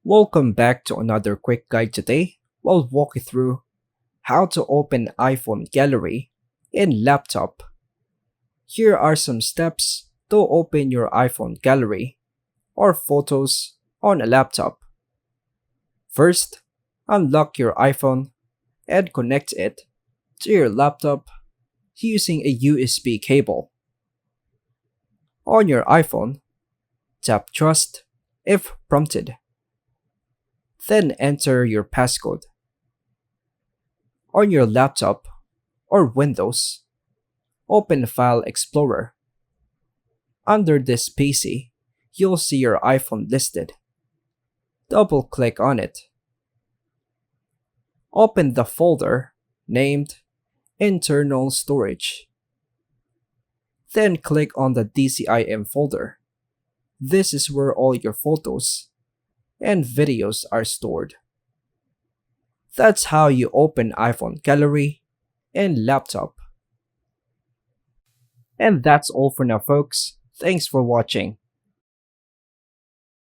Welcome back to another quick guide today. We'll walk you through how to open iPhone Gallery in laptop. Here are some steps to open your iPhone Gallery or photos on a laptop. First, unlock your iPhone and connect it to your laptop using a USB cable. On your iPhone, tap Trust if prompted. Then enter your passcode. On your laptop or Windows, open File Explorer. Under this PC, you'll see your iPhone listed. Double-click on it. Open the folder named Internal Storage. Then click on the DCIM folder. This is where all your photos and videos are stored. That's how you open iPhone Gallery and laptop. And that's all for now, folks. Thanks for watching.